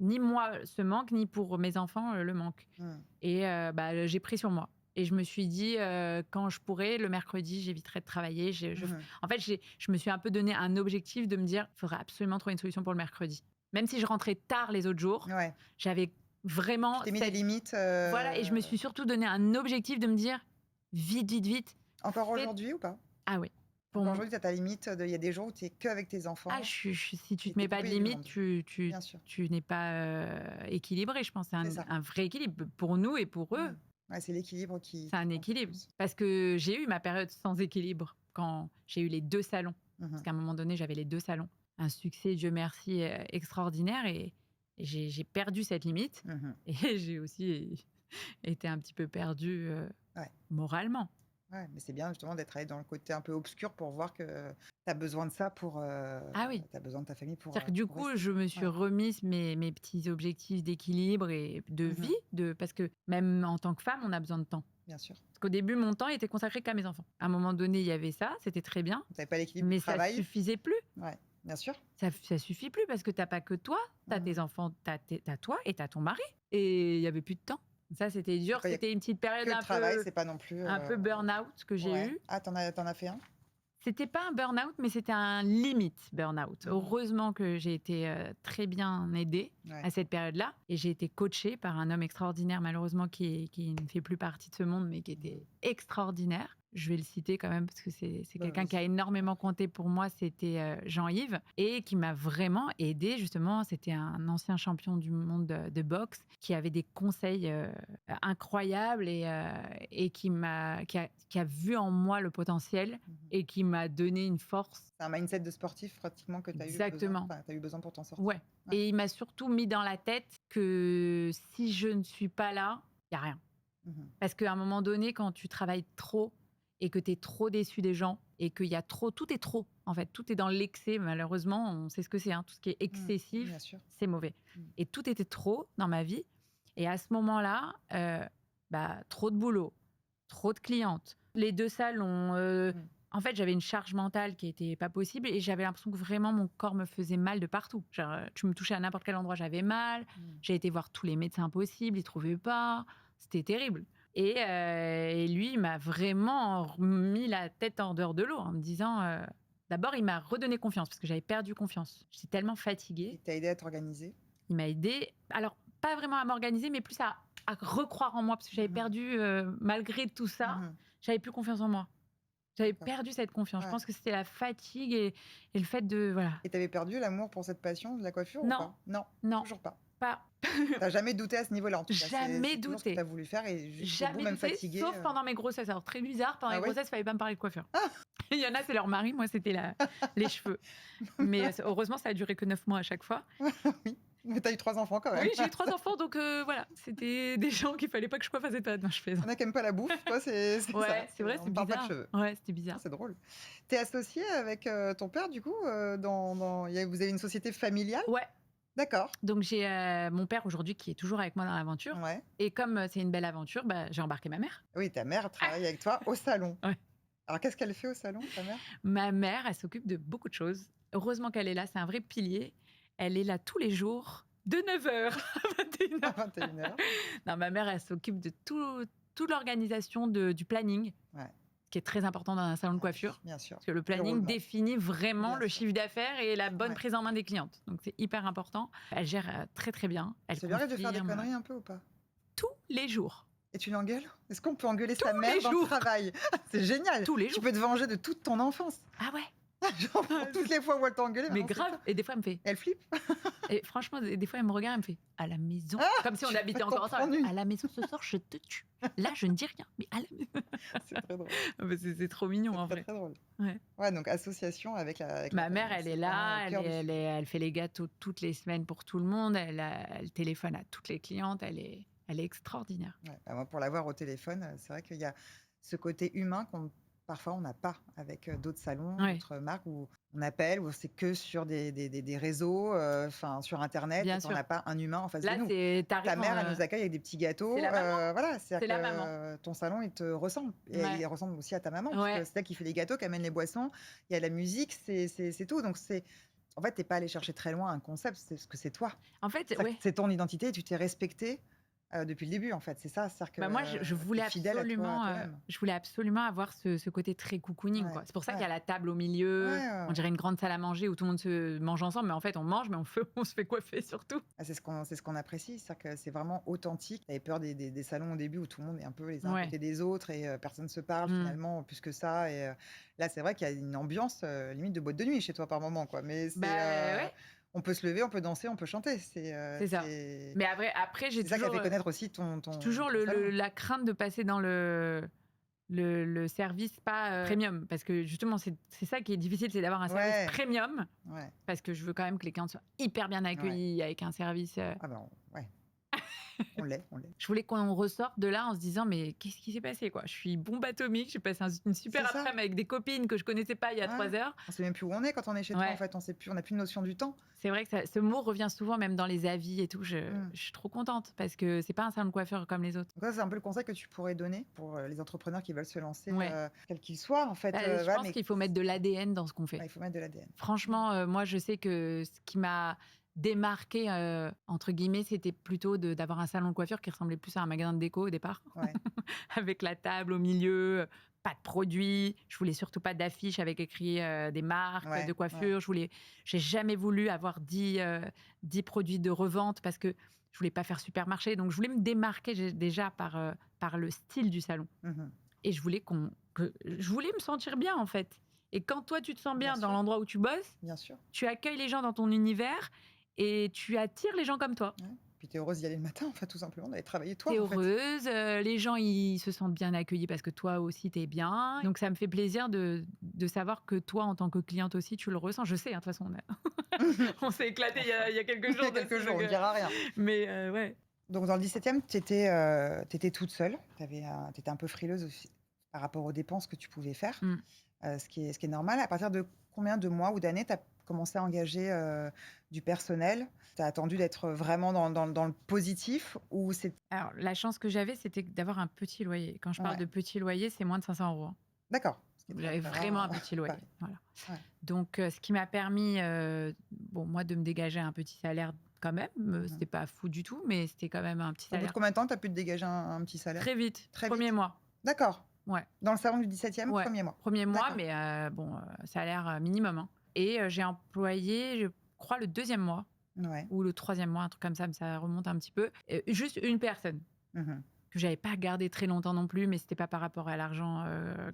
ni moi ce manque, ni pour mes enfants le manque. Et j'ai pris sur moi. Et je me suis dit, quand je pourrai, le mercredi, j'éviterai de travailler. En fait, je me suis un peu donné un objectif de me dire, il faudrait absolument trouver une solution pour le mercredi. Même si je rentrais tard les autres jours, j'avais vraiment... Tu t'es mis des limites. Voilà, et je me suis surtout donné un objectif de me dire, vite, vite, vite. Encore aujourd'hui ou pas? Ah oui. Aujourd'hui, tu as ta limite. Il y a des jours où tu es qu'avec tes enfants. Ah, si tu te mets pas de limite, tu n'es pas équilibré, je pense. C'est un vrai équilibre pour nous et pour eux. Ouais, c'est l'équilibre qui... C'est un équilibre. Parce que j'ai eu ma période sans équilibre quand j'ai eu les 2 salons. Parce qu'à un moment donné, j'avais les 2 salons. Un succès, Dieu merci, extraordinaire. Et j'ai perdu cette limite. Et j'ai aussi été un petit peu perdue moralement. Ouais, mais c'est bien justement d'être allé dans le côté un peu obscur pour voir que tu as besoin de ça pour... tu as besoin de ta famille pour... C'est-à-dire que du coup, je me suis remise mes petits objectifs d'équilibre et de vie, parce que même en tant que femme, on a besoin de temps. Bien sûr. Parce qu'au début, mon temps était consacré qu'à mes enfants. À un moment donné, il y avait ça, c'était très bien. Tu n'avais pas l'équilibre du travail. Mais ça suffisait plus. Ouais, bien sûr. Ça suffit plus parce que tu n'as pas que toi, tu as tes enfants, tu as toi et tu as ton mari. Et il n'y avait plus de temps. Ça, c'était dur. C'était une petite période c'est pas non plus, un peu burn-out que j'ai eu. Ah, t'en as fait un? C'était pas un burn-out, mais c'était un limite burn-out. Heureusement que j'ai été très bien aidée à cette période-là. Et j'ai été coachée par un homme extraordinaire, malheureusement, qui ne fait plus partie de ce monde, mais qui était extraordinaire. Je vais le citer quand même parce que c'est quelqu'un qui a énormément compté pour moi, c'était Jean-Yves, et qui m'a vraiment aidée justement. C'était un ancien champion du monde de boxe qui avait des conseils incroyables et qui a vu en moi le potentiel et qui m'a donné une force. C'est un mindset de sportif pratiquement que tu as eu besoin. Exactement. Tu as eu besoin pour t'en sortir. Ouais. Et il m'a surtout mis dans la tête que si je ne suis pas là, il n'y a rien. Parce qu'à un moment donné, quand tu travailles trop, et que tu es trop déçu des gens et qu'il y a trop, tout est trop en fait, tout est dans l'excès. Malheureusement, on sait ce que c'est, tout ce qui est excessif, c'est mauvais. Et tout était trop dans ma vie. Et à ce moment-là, trop de boulot, trop de clientes. Les 2 salons, en fait, j'avais une charge mentale qui n'était pas possible et j'avais l'impression que vraiment mon corps me faisait mal de partout. Genre, tu me touchais à n'importe quel endroit, j'avais mal. J'ai été voir tous les médecins possibles, ils ne trouvaient pas. C'était terrible. Et lui, il m'a vraiment mis la tête en dehors de l'eau en me disant... D'abord, il m'a redonné confiance parce que j'avais perdu confiance. J'étais tellement fatiguée. Il t'a aidé à t'organiser? Il m'a aidé, alors pas vraiment à m'organiser, mais plus à recroire en moi parce que j'avais perdu, malgré tout ça, j'avais plus confiance en moi. J'avais perdu cette confiance. Je pense que c'était la fatigue et le fait de... Voilà. Et t'avais perdu l'amour pour cette passion de la coiffure ou pas? Non, toujours pas. T'as jamais douté à ce niveau-là en tout cas. Jamais douté. C'est ce que t'as voulu faire et jamais même douté, fatiguée. Sauf pendant mes grossesses. Alors très bizarre, pendant les grossesses, il fallait pas me parler de coiffure. Il y en a, c'est leur mari, moi c'était les cheveux. Mais heureusement, ça a duré que 9 mois à chaque fois. Oui. Mais t'as eu 3 enfants quand même. Oui, j'ai eu 3 enfants, donc voilà. C'était des gens qu'il fallait pas que je coiffe à cette période. Non, je plaisante. On a quand même pas la bouffe, toi, c'est ça. C'est vrai, c'est bizarre. Pas de cheveux. Ouais, c'était bizarre. C'est drôle. T'es associée avec ton père, du coup vous avez une société familiale? Ouais. D'accord. Donc j'ai mon père aujourd'hui qui est toujours avec moi dans l'aventure. Ouais. Et comme c'est une belle aventure, j'ai embarqué ma mère. Oui, ta mère travaille avec toi au salon. Ouais. Alors, qu'est-ce qu'elle fait au salon, ta mère? Ma mère, elle s'occupe de beaucoup de choses. Heureusement qu'elle est là, c'est un vrai pilier. Elle est là tous les jours, de 9h à 21h. À 21h. Non, ma mère, elle s'occupe de toute l'organisation du planning, Ouais. qui est très important dans un salon de coiffure. Bien sûr. Parce que le planning roulement. définit vraiment Bien le sûr. chiffre d'affaires et la bonne Ouais. prise en main des clientes. Donc c'est hyper important. Elle gère très très bien. Elle Ça lui arrive de faire des confirme conneries un peu ou pas? tous les jours. Et tu l'engueules? Est-ce qu'on peut engueuler Tous sa mère les dans le jours. travail? C'est génial. Tous les Tu jours. peux te venger de toute ton enfance. Ah ouais. Genre, toutes les fois où elle t'a engueulé. Mais maintenant, c'est grave. ça. Et des fois, elle me fait. Elle flippe. Et franchement, des fois, elle me regarde, elle me fait à la maison. Comme si on tu habitait vas encore t'en ensemble. prendre une. À la maison ce soir, je te tue. Là, je ne dis rien. Mais à la maison. C'est très drôle. C'est trop mignon en C'est vrai. très drôle. Ouais. Ouais, donc association avec la Ma mère, elle c'est est vraiment là, au cœur du sujet. elle fait les gâteaux toutes les semaines pour tout le monde. Elle téléphone à toutes les clientes. Elle est extraordinaire. Ouais, bah, moi, pour l'avoir au téléphone, c'est vrai qu'il y a ce côté humain parfois on n'a pas avec d'autres salons, Ouais. d'autres marques où on appelle, où c'est que sur des réseaux, enfin sur Internet, Bien et qu'on sûr. n'a pas un humain en face Là, de nous. t'arrives Ta mère, elle nous accueille avec des petits gâteaux. c'est la maman. Voilà, C'est la maman. que ton salon, il te ressemble. Et Ouais. il ressemble aussi à ta maman, Ouais. puisque c'est elle qui fait les gâteaux, qui amène les boissons. Il y a la musique, c'est tout. Donc, en fait, tu n'es pas allé chercher très loin un concept, c'est ce que c'est toi. En fait, C'est-à-dire ouais. que c'est ton identité et tu t'es respecté depuis le début, en fait. C'est ça, c'est-à-dire que Moi, je voulais t'es fidèle à toi, à absolument, toi-même. je voulais absolument avoir ce côté très cocooning, Ouais, quoi. C'est pour ça ouais. qu'il y a la table au milieu. Ouais, ouais, On dirait une grande salle à manger où tout le monde se mange ensemble, mais en fait, on mange, mais on se fait coiffer surtout. Ah, c'est ce qu'on apprécie, c'est-à-dire que c'est vraiment authentique. Tu avais peur des salons au début où tout le monde est un peu les uns à Ouais. côté des autres et personne ne se parle Mm. finalement, plus que ça. Et là, c'est vrai qu'il y a une ambiance limite de boîte de nuit chez toi par moment, quoi. Mais Ouais. on peut se lever, on peut danser, on peut chanter. C'est ça. Mais après j'ai c'est ça qui a toujours, fait connaître aussi ton toujours salon. la crainte de passer dans le service pas premium, parce que justement c'est ça qui est difficile, c'est d'avoir un service Ouais. premium, Ouais. parce que je veux quand même que les clients soient hyper bien accueillis avec un service. Ah ben, ouais. On l'est. Je voulais qu'on ressorte de là en se disant mais qu'est-ce qui s'est passé, quoi. Je suis bombe atomique, j'ai passé une super C'est ça. après-midi avec des copines que je connaissais pas il y a 3 heures. On sait même plus où on est quand on est chez toi, en fait. On n'a plus de notion du temps. C'est vrai que ce mot revient souvent même dans les avis et tout. Je suis trop contente parce que c'est pas un salon de coiffure comme les autres. Donc ça, c'est un peu le conseil que tu pourrais donner pour les entrepreneurs qui veulent se lancer, Ouais. quels qu'ils soient, en fait. Je pense qu'il faut mettre de l'ADN dans ce qu'on fait. Il faut mettre de l'ADN. Franchement, moi, je sais que ce qui m'a démarqué, entre guillemets, c'était plutôt d'avoir un salon de coiffure qui ressemblait plus à un magasin de déco au départ, Ouais. avec la table au milieu, pas de produits. Je voulais surtout pas d'affiches avec écrit des marques de coiffure. J'ai jamais voulu avoir 10 produits de revente parce que je voulais pas faire supermarché. Donc, je voulais me démarquer déjà par le style du salon. Mhm. Et je voulais je voulais me sentir bien, en fait. Et quand toi, tu te sens bien Bien dans sûr. l'endroit où tu bosses, Bien sûr. tu accueilles les gens dans ton univers et tu attires les gens comme toi. Ouais. Puis tu es heureuse d'y aller le matin, en fait, tout simplement, d'aller travailler toi. Tu es en fait. heureuse, les gens ils se sentent bien accueillis parce que toi aussi tu es bien. Donc ça me fait plaisir de savoir que toi, en tant que cliente aussi, tu le ressens. Je sais, de toute façon, on s'est éclaté il y a quelques jours. Il y a quelques jours, on ne dira rien. Mais ouais. Donc dans le 17e, tu étais toute seule. Tu étais un peu frileuse aussi par rapport aux dépenses que tu pouvais faire, ce qui est normal. À partir de combien de mois ou d'années tu as commencé à engager du personnel? Tu as attendu d'être vraiment dans le positif ou c'est... Alors, la chance que j'avais, c'était d'avoir un petit loyer. Quand je parle de petit loyer, c'est moins de 500 €. D'accord. J'avais vraiment un petit loyer. Ouais. Voilà. Ouais. Donc, ce qui m'a permis, moi, de me dégager un petit salaire quand même. C'était pas fou du tout, mais c'était quand même un petit Au bout salaire. de combien de temps tu as pu te dégager un petit salaire? Très vite. Très Premier vite. mois. D'accord. Ouais. Dans le salon du 17e, Ouais. premier mois. Premier mois, D'accord. mais salaire minimum, hein. Et j'ai employé, je crois, le 2e mois Ouais. ou le 3e mois, un truc comme ça, mais ça remonte un petit peu. Juste une personne Mhm. que j'avais pas gardée très longtemps non plus, mais c'était pas par rapport à l'argent.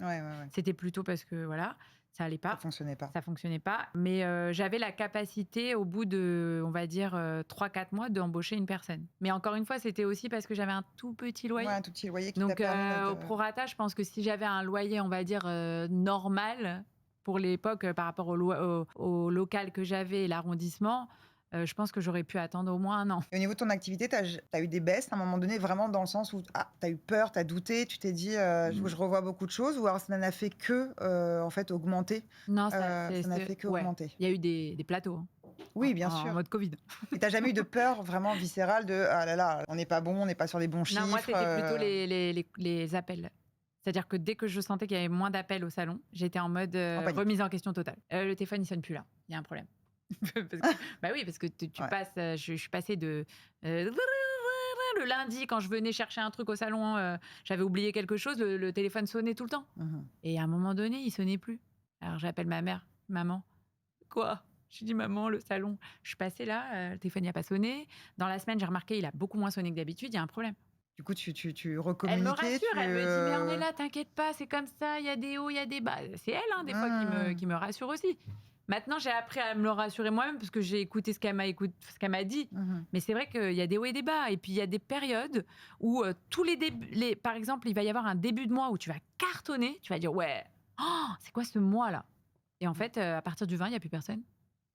Ouais. C'était plutôt parce que voilà, ça allait Ça pas. fonctionnait pas. Ça fonctionnait pas. Mais j'avais la capacité, au bout de, on va dire, 3-4 mois, d'embaucher une personne. Mais encore une fois, c'était aussi parce que j'avais un tout petit loyer. Ouais, un tout petit loyer qui t'a Donc, permis au prorata, je pense que si j'avais un loyer, on va dire, normal pour l'époque, par rapport au local que j'avais et l'arrondissement, je pense que j'aurais pu attendre au moins 1 an. Et au niveau de ton activité, tu as eu des baisses à un moment donné, vraiment dans le sens où tu as eu peur, tu as douté, tu t'es dit je revois beaucoup de choses, ou alors ça n'a fait que en fait augmenter? Non, Ça n'a fait que ouais. augmenter. Il y a eu des plateaux. Hein. Oui, bien en sûr. mode Covid. Et tu jamais eu de peur vraiment viscérale de ah là là, on n'est pas bon, on n'est pas sur les bons chiffres. Non, moi, c'était plutôt les appels. C'est-à-dire que dès que je sentais qu'il y avait moins d'appels au salon, j'étais en mode remise en question totale. Le téléphone, il sonne plus là. Il y a un problème. Bah oui, parce que tu passes. Je suis passée de le lundi, quand je venais chercher un truc au salon, j'avais oublié quelque chose, le téléphone sonnait tout le temps. Et à un moment donné, il sonnait plus. Alors j'appelle ma mère, maman. Quoi? Je dis maman, le salon. Je suis passée là, le téléphone n'a pas sonné. Dans la semaine, j'ai remarqué, il a beaucoup moins sonné que d'habitude. Il y a un problème. Du coup, tu Elle me recommuniquais, rassure, elle me dit mais on est là, t'inquiète pas, c'est comme ça, il y a des hauts, il y a des bas. C'est elle, hein, des fois, qui me rassure aussi. Maintenant, j'ai appris à me le rassurer moi-même parce que j'ai écouté ce qu'elle m'a dit. Mais c'est vrai qu'il y a des hauts et des bas. Et puis, il y a des périodes où tous les débuts, par exemple, il va y avoir un début de mois où tu vas cartonner, tu vas dire ouais, c'est quoi ce mois-là? Et en fait, à partir du 20, il n'y a plus personne.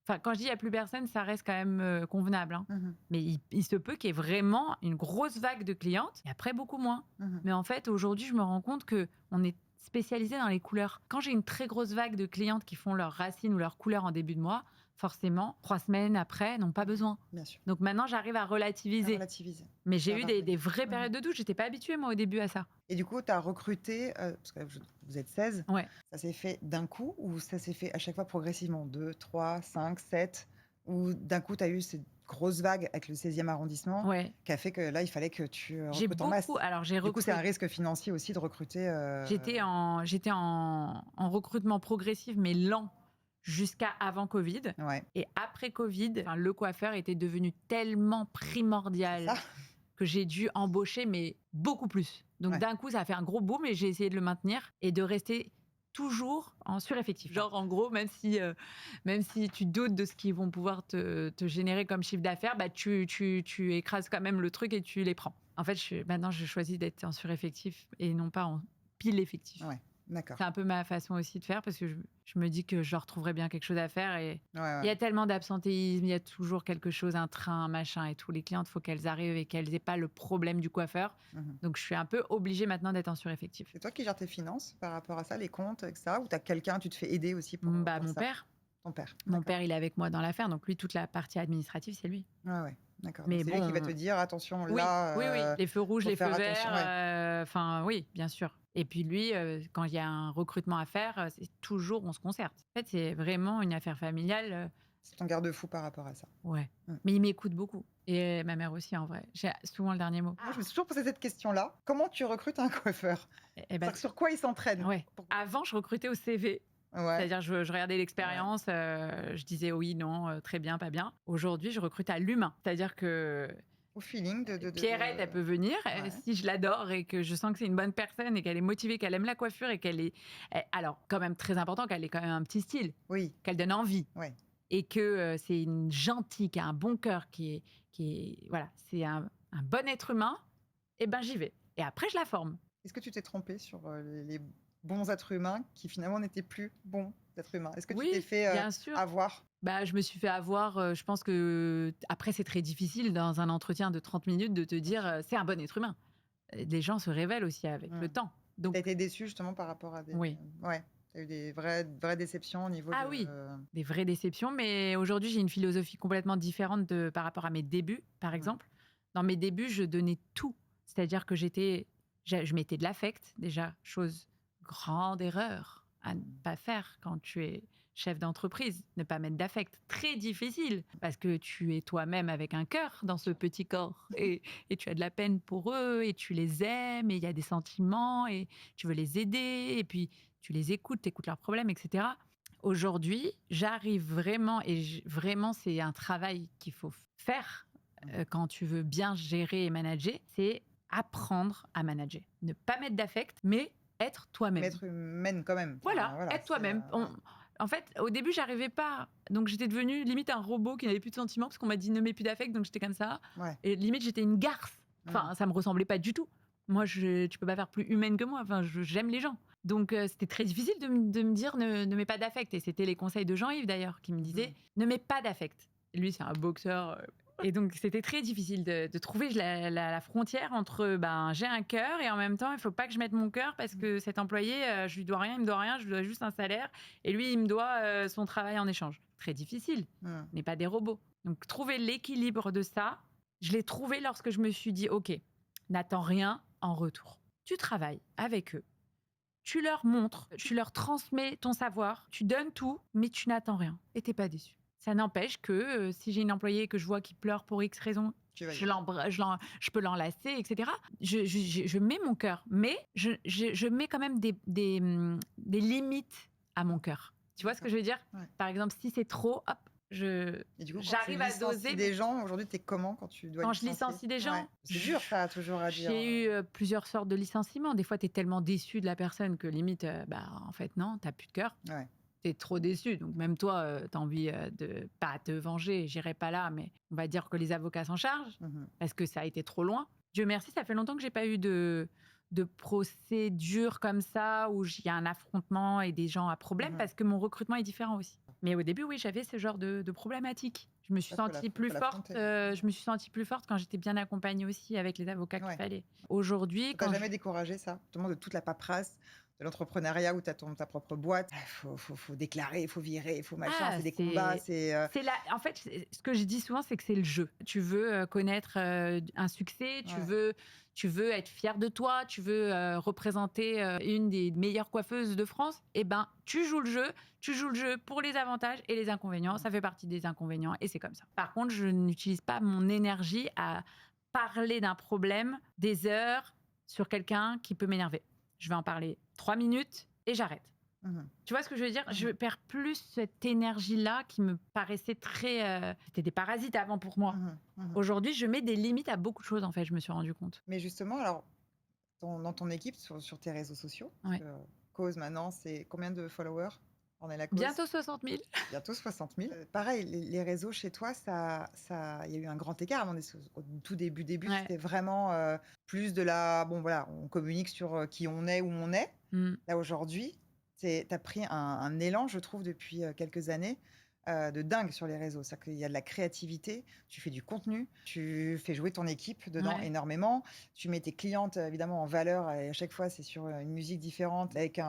Enfin, quand je dis il n'y a plus personne, ça reste quand même convenable. Hein. Mais il se peut qu'il y ait vraiment une grosse vague de clientes et après beaucoup moins. Mais en fait, aujourd'hui, je me rends compte qu'on est spécialisé dans les couleurs. Quand j'ai une très grosse vague de clientes qui font leurs racines ou leurs couleurs en début de mois, forcément, 3 semaines après, n'ont pas besoin. Bien sûr. Donc maintenant, j'arrive à relativiser. Mais j'ai eu des vraies périodes de doute. Je n'étais pas habituée, moi, au début à ça. Et du coup, tu as recruté, parce que vous êtes 16, ouais. Ça s'est fait d'un coup ou ça s'est fait à chaque fois progressivement 2, 3, 5, 7 ou d'un coup, tu as eu cette grosse vague avec le 16e arrondissement qui a fait que là, il fallait que tu recrutes en masse. Alors, du coup, c'est un risque financier aussi de recruter. J'étais en recrutement progressif, mais lent. Jusqu'à avant Covid. Et après Covid, le coiffeur était devenu tellement primordial que j'ai dû embaucher, mais beaucoup plus. Donc d'un coup, ça a fait un gros boom et j'ai essayé de le maintenir et de rester toujours en sureffectif. Genre, en gros, même si tu doutes de ce qu'ils vont pouvoir te générer comme chiffre d'affaires, bah, tu écrases quand même le truc et tu les prends. En fait, maintenant, je choisis d'être en sureffectif et non pas en pile effectif. C'est un peu ma façon aussi de faire parce que je me dis que je retrouverai bien quelque chose à faire et il y a tellement d'absentéisme, il y a toujours quelque chose, un train, un machin et tout. Les clientes, il faut qu'elles arrivent et qu'elles n'aient pas le problème du coiffeur. Donc, je suis un peu obligée maintenant d'être en sureffectif. C'est toi qui gères tes finances par rapport à ça, les comptes, etc. Ou tu as quelqu'un, tu te fais aider aussi pour mon ça? Père. Ton père. Mon père, il est avec moi dans l'affaire. Donc, lui, toute la partie administrative, c'est lui. D'accord. Mais c'est lui qui va te dire attention, là. Oui. Les feux rouges, les feux verts. Enfin, oui, bien sûr. Et puis lui, quand il y a un recrutement à faire, c'est toujours on se concerte. En fait, c'est vraiment une affaire familiale. C'est ton garde-fou par rapport à ça. Ouais. Mais il m'écoute beaucoup. Et ma mère aussi, en vrai. J'ai souvent le dernier mot. Moi, je me suis toujours posé cette question-là. Comment tu recrutes un coiffeur? Sur quoi il s'entraîne? Avant, je recrutais au CV. C'est-à-dire, je regardais l'expérience, je disais oui, non, très bien, pas bien. Aujourd'hui, je recrute à l'humain. C'est-à-dire que au feeling Pierrette, elle peut venir si je l'adore et que je sens que c'est une bonne personne et qu'elle est motivée, qu'elle aime la coiffure et qu'elle est... Alors, quand même très important qu'elle ait quand même un petit style, qu'elle donne envie. Et que c'est une gentille, qui a un bon cœur, qui est voilà, c'est un bon être humain, et ben j'y vais. Et après, je la forme. Est-ce que tu t'es trompée sur les bons êtres humains qui finalement n'étaient plus bons êtres humains? Est-ce que tu t'es fait avoir? Bah, je me suis fait avoir. Je pense que après, c'est très difficile dans un entretien de 30 minutes de te dire c'est un bon être humain. Les gens se révèlent aussi avec le temps. Donc, t'as été déçue justement par rapport à des... T'as eu des vraies déceptions au niveau oui, des vraies déceptions. Mais aujourd'hui, j'ai une philosophie complètement différente par rapport à mes débuts, par exemple. Dans mes débuts, je donnais tout. C'est-à-dire que je mettais de l'affect, déjà, grande erreur à ne pas faire quand tu es chef d'entreprise, ne pas mettre d'affect. Très difficile, parce que tu es toi-même avec un cœur dans ce petit corps. Et tu as de la peine pour eux, et tu les aimes, et il y a des sentiments, et tu veux les aider, et puis tu les écoutes, tu écoutes leurs problèmes, etc. Aujourd'hui, j'arrive vraiment, et vraiment, c'est un travail qu'il faut faire quand tu veux bien gérer et manager, c'est apprendre à manager. Ne pas mettre d'affect, mais être toi-même. Être humaine quand même. Voilà, être toi-même. En fait, au début, j'arrivais pas. Donc, j'étais devenue limite un robot qui n'avait plus de sentiments parce qu'on m'a dit ne mets plus d'affect, donc j'étais comme ça. Et limite, j'étais une garce. Enfin, ça me ressemblait pas du tout. Moi, tu peux pas faire plus humaine que moi. Enfin, j'aime les gens. Donc, c'était très difficile de me dire ne mets pas d'affect. Et c'était les conseils de Jean-Yves d'ailleurs qui me disaient ne mets pas d'affect. Lui, c'est un boxeur. Et donc, c'était très difficile de trouver la frontière entre j'ai un cœur et en même temps, il ne faut pas que je mette mon cœur parce que cet employé, je lui dois rien, il me doit rien, je lui dois juste un salaire et lui, il me doit son travail en échange. Très difficile. On n'est pas des robots. Donc, trouver l'équilibre de ça, je l'ai trouvé lorsque je me suis dit, OK, n'attends rien en retour. Tu travailles avec eux. Tu leur montres, tu leur transmets ton savoir, tu donnes tout, mais tu n'attends rien et tu n'es pas déçu. Ça n'empêche que si j'ai une employée que je vois qui pleure pour X raison, je peux l'enlacer, etc. Je mets mon cœur, mais je mets quand même des limites à mon cœur. Tu vois ce que je veux dire ? Par exemple, si c'est trop, hop, j'arrive à doser. Des gens, aujourd'hui, t'es comment quand tu dois licencier ? Quand je licencie des gens, c'est dur, ça, toujours à dire. J'ai eu plusieurs sortes de licenciements. Des fois, t'es tellement déçu de la personne que limite, en fait, non, t'as plus de cœur. T'es trop déçu. Donc même toi, t'as envie de pas te venger. J'irai pas là, mais on va dire que les avocats s'en chargent parce que ça a été trop loin. Dieu merci, ça fait longtemps que j'ai pas eu de procédure comme ça où il y a un affrontement et des gens à problème parce que mon recrutement est différent aussi. Mais au début, oui, j'avais ce genre de problématique. Je me suis sentie plus forte. Je me suis sentie plus forte quand j'étais bien accompagnée aussi avec les avocats qu'il fallait. Aujourd'hui, t'as jamais découragé ça, justement, de toute la paperasse de l'entrepreneuriat où tu as ta propre boîte, faut déclarer, il faut virer, il faut machin, c'est des combats. En fait, ce que je dis souvent, c'est que c'est le jeu. Tu veux connaître un succès, tu veux être fier de toi, tu veux représenter une des meilleures coiffeuses de France, et ben tu joues le jeu pour les avantages et les inconvénients, ça fait partie des inconvénients et c'est comme ça. Par contre, je n'utilise pas mon énergie à parler d'un problème des heures sur quelqu'un qui peut m'énerver. Je vais en parler 3 minutes et j'arrête. Tu vois ce que je veux dire ? Je perds plus cette énergie-là qui me paraissait très... C'était des parasites avant pour moi. Aujourd'hui, je mets des limites à beaucoup de choses, en fait, je me suis rendu compte. Mais justement, alors, dans ton équipe, sur tes réseaux sociaux, Cause maintenant, c'est combien de followers ? On est la Cause. Bientôt 60 000. Bientôt 60 000. Pareil, les réseaux chez toi, il y a eu un grand écart. Au tout début, c'était vraiment plus de la... Bon, voilà, on communique sur qui on est, où on est. Là, aujourd'hui, tu as pris un élan, je trouve, depuis quelques années, de dingue sur les réseaux. C'est-à-dire qu'il y a de la créativité, tu fais du contenu, tu fais jouer ton équipe dedans énormément, tu mets tes clientes, évidemment, en valeur, et à chaque fois, c'est sur une musique différente, avec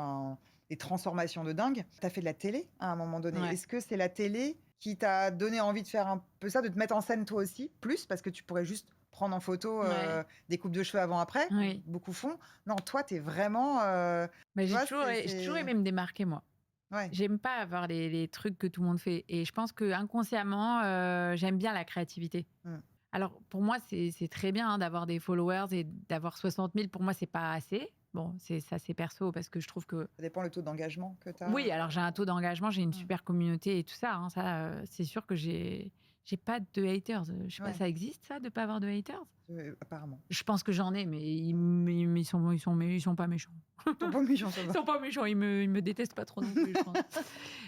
des transformations de dingue. Tu as fait de la télé à un moment donné. Est-ce que c'est la télé qui t'a donné envie de faire un peu ça, de te mettre en scène toi aussi, plus, parce que tu pourrais juste prendre en photo des coupes de cheveux avant-après, beaucoup font. Non, toi, t'es vraiment... Mais j'ai toujours aimé me démarquer, moi. J'aime pas avoir les trucs que tout le monde fait. Et je pense qu'inconsciemment, j'aime bien la créativité. Alors, pour moi, c'est très bien d'avoir des followers et d'avoir 60 000. Pour moi, c'est pas assez. Bon, c'est perso parce que je trouve que... Ça dépend le taux d'engagement que tu as. Oui, alors j'ai un taux d'engagement, j'ai une super communauté et tout ça. Ça, c'est sûr que j'ai pas de haters. Je sais pas, ça existe ça, de pas avoir de haters ? Apparemment. Je pense que j'en ai, mais ils sont pas méchants. Ils sont pas méchants, Ils sont pas méchants, ils me détestent pas trop non plus, je pense.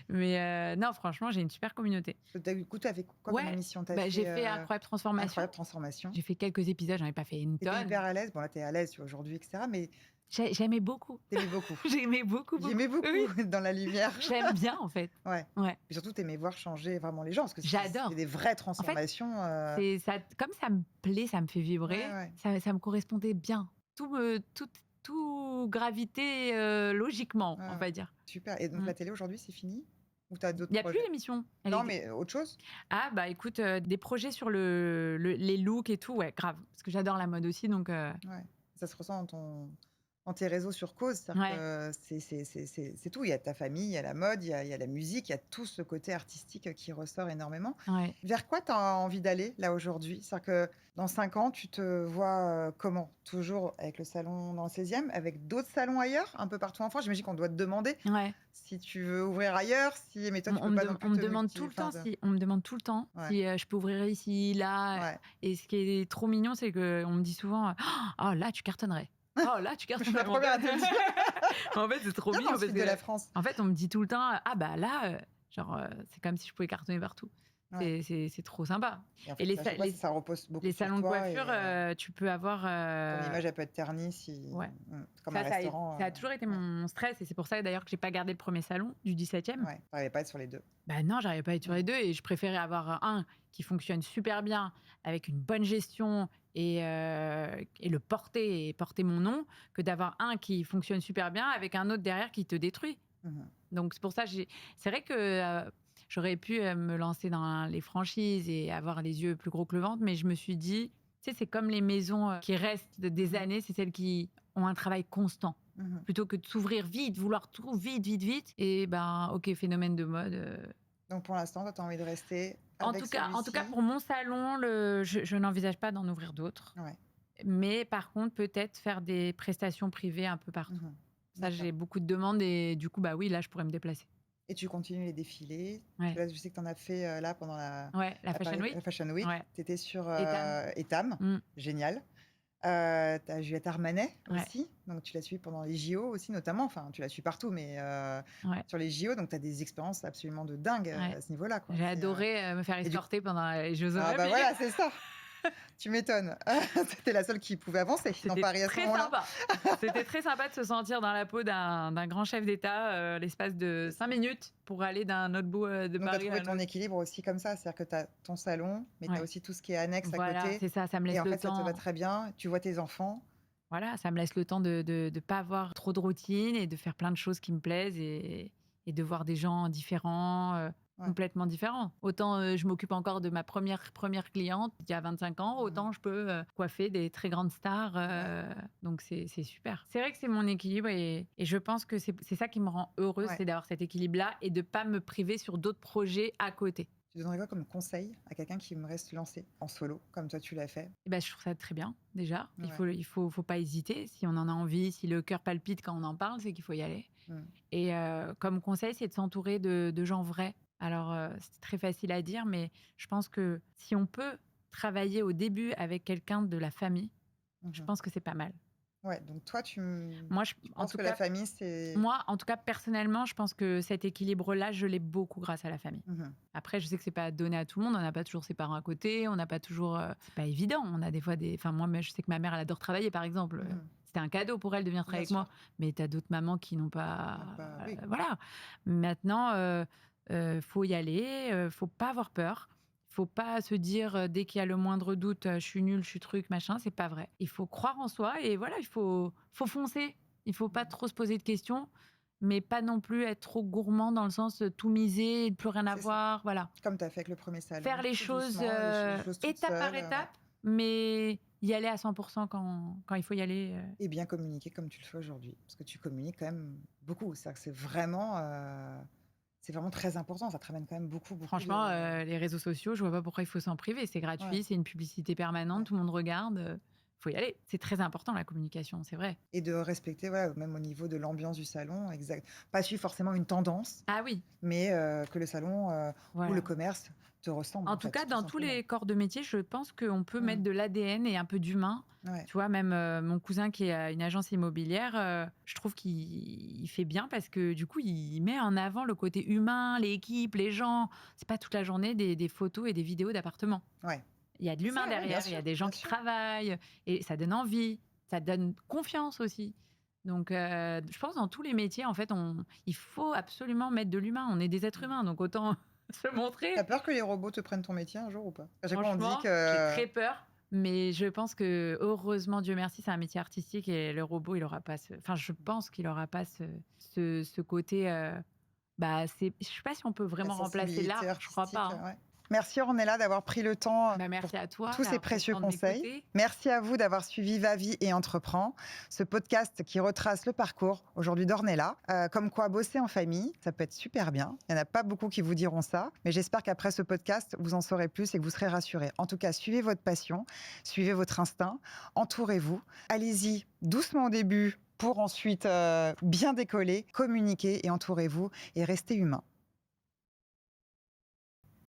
Mais non, franchement, j'ai une super communauté. Du coup, tu as fait quoi comme émission ? J'ai fait Incroyable Transformation. J'ai fait quelques épisodes, j'en ai pas fait une tonne. T'es hyper à l'aise. Bon, là, t'es à l'aise aujourd'hui, etc. Mais j'aimais beaucoup. T'aimais beaucoup. J'aimais beaucoup. J'aimais beaucoup dans la lumière. J'aime bien, en fait. Ouais. Et surtout, t'aimais voir changer vraiment les gens. Parce que j'adore. C'est des vraies transformations. En fait, comme ça me plaît, ça me fait vibrer, ça me correspondait bien. Tout gravité logiquement, on va dire. Super. Et donc, la télé aujourd'hui, c'est fini ? Ou t'as d'autres Il n'y a plus d'émission. Non, mais autre chose ? Ah, bah écoute, des projets sur les looks et tout, grave. Parce que j'adore la mode aussi, donc... Ça se ressent dans tes réseaux sur Cause. C'est tout. Il y a ta famille, il y a la mode, il y a la musique, il y a tout ce côté artistique qui ressort énormément. Vers quoi tu as envie d'aller là aujourd'hui ? C'est-à-dire que dans 5 ans, tu te vois comment ? Toujours avec le salon dans le 16e, avec d'autres salons ailleurs, un peu partout en France ? J'imagine qu'on doit te demander si tu veux ouvrir ailleurs. Mais toi, on me demande tout le temps si je peux ouvrir ici, là. Et ce qui est trop mignon, c'est qu'on me dit souvent « Oh, là, tu cartonnerais ». Oh là, tu cartonnes. La première à te le dire. En fait, c'est trop mignon. De la France. En fait, on me dit tout le temps, ah bah là, c'est comme si je pouvais cartonner partout. C'est trop sympa. Et ça repose beaucoup les salons de coiffure, tu peux avoir... Ton image, elle peut être ternie comme un restaurant. Ça a toujours été mon stress. Et c'est pour ça d'ailleurs que j'ai pas gardé le premier salon du 17e. T'arrivais pas à être sur les deux. Bah non, j'arrivais pas à être sur les deux. Et je préférais avoir un qui fonctionne super bien, avec une bonne gestion et le porter et porter mon nom, que d'avoir un qui fonctionne super bien avec un autre derrière qui te détruit. Donc, c'est pour ça, c'est vrai que j'aurais pu me lancer dans les franchises et avoir les yeux plus gros que le ventre, mais je me suis dit, tu sais, c'est comme les maisons qui restent des années, c'est celles qui ont un travail constant. Plutôt que de s'ouvrir vite, vouloir tout vite. Et ok, phénomène de mode. Donc, pour l'instant, tu as envie de rester En avec tout cas, pour mon salon, je n'envisage pas d'en ouvrir d'autres. Ouais. Mais par contre, peut-être faire des prestations privées un peu partout. Ça, j'ai beaucoup de demandes et du coup, oui, là, je pourrais me déplacer. Et tu continues les défilés. Ouais. Là, je sais que tu en as fait là pendant la Fashion Week. La Fashion Week. Ouais. Tu étais sur Etam. Etam. Génial. Tu as Juliette Armanet aussi. Donc, tu l'as suivi pendant les JO aussi, notamment. Enfin, tu la suis partout, mais sur les JO. Donc, tu as des expériences absolument de dingue à ce niveau-là, quoi. J'ai adoré me faire escorter pendant les Jeux Olympiques. Ah, voilà, c'est ça. Tu m'étonnes. C'était la seule qui pouvait avancer dans Paris à ce moment-là. C'était très sympa de se sentir dans la peau d'un grand chef d'État l'espace de 5 minutes pour aller d'un autre bout de Donc, Paris. tu as trouvé ton équilibre aussi comme ça. C'est-à-dire que tu as ton salon, mais tu as aussi tout ce qui est annexe à côté. Voilà, c'est ça. Ça me laisse le temps. Ça te va très bien. Tu vois tes enfants. Voilà, ça me laisse le temps de ne pas avoir trop de routine et de faire plein de choses qui me plaisent et de voir des gens différents. Complètement différent. Autant je m'occupe encore de ma première cliente il y a 25 ans, autant je peux coiffer des très grandes stars. Donc c'est super. C'est vrai que c'est mon équilibre et je pense que c'est ça qui me rend heureuse, c'est d'avoir cet équilibre-là et de ne pas me priver sur d'autres projets à côté. Tu donnerais quoi comme conseil à quelqu'un qui aimerait se lancer en solo, comme toi tu l'as fait? Je trouve ça très bien, déjà. Il faut pas hésiter. Si on en a envie, si le cœur palpite quand on en parle, c'est qu'il faut y aller. Et comme conseil, c'est de s'entourer de gens vrais. Alors, c'est très facile à dire, mais je pense que si on peut travailler au début avec quelqu'un de la famille, je pense que c'est pas mal. Ouais, donc toi, tu en tout cas, la famille, c'est... Moi, en tout cas, personnellement, je pense que cet équilibre-là, je l'ai beaucoup grâce à la famille. Après, je sais que c'est pas donné à tout le monde. On n'a pas toujours ses parents à côté. On n'a pas toujours... c'est pas évident. On a des fois des... Enfin, moi, je sais que ma mère, elle adore travailler, par exemple. C'était un cadeau pour elle de venir travailler avec moi. Mais tu as d'autres mamans qui n'ont pas... Voilà. Maintenant... faut y aller, faut pas avoir peur, faut pas se dire dès qu'il y a le moindre doute, je suis nulle, je suis truc, machin, c'est pas vrai. Il faut croire en soi et voilà, il faut foncer. Il faut pas trop se poser de questions, mais pas non plus être trop gourmand dans le sens tout miser, plus rien avoir, voilà. Comme tu as fait avec le premier salon. Faire les choses étape par étape, mais y aller à 100% quand il faut y aller. Et bien communiquer comme tu le fais aujourd'hui, parce que tu communiques quand même beaucoup. C'est-à-dire que c'est vraiment très important, ça te ramène quand même beaucoup. Franchement, les réseaux sociaux, je vois pas pourquoi il faut s'en priver. C'est gratuit, c'est une publicité permanente, tout le monde regarde. Faut y aller. C'est très important la communication, c'est vrai. Et de respecter, même au niveau de l'ambiance du salon, pas suivre forcément une tendance. Ah oui. Mais que le salon ou le commerce te ressemble. En tout cas, dans tous les corps de métier, je pense qu'on peut mettre de l'ADN et un peu d'humain. Tu vois, même mon cousin qui a une agence immobilière, je trouve qu'il fait bien parce que du coup, il met en avant le côté humain, l'équipe, les gens. C'est pas toute la journée des photos et des vidéos d'appartements. Il y a de l'humain derrière, il y a des gens qui travaillent et ça donne envie, ça donne confiance aussi. Donc, je pense dans tous les métiers, en fait, il faut absolument mettre de l'humain. On est des êtres humains, donc autant se montrer. T'as peur que les robots te prennent ton métier un jour ou pas? Franchement, j'ai très peur. Mais je pense que, heureusement, Dieu merci, c'est un métier artistique et le robot, il aura pas Enfin, je pense qu'il n'aura pas ce côté... je sais pas si on peut vraiment remplacer l'art, je crois pas. Merci Ornella d'avoir pris le temps merci à toi, tous ces précieux conseils. Merci à vous d'avoir suivi Va Vie et Entreprends, ce podcast qui retrace le parcours aujourd'hui d'Ornella. Comme quoi bosser en famille, ça peut être super bien. Il n'y en a pas beaucoup qui vous diront ça, mais j'espère qu'après ce podcast, vous en saurez plus et que vous serez rassurés. En tout cas, suivez votre passion, suivez votre instinct, entourez-vous. Allez-y doucement au début pour ensuite bien décoller, communiquer et entourez-vous et restez humain.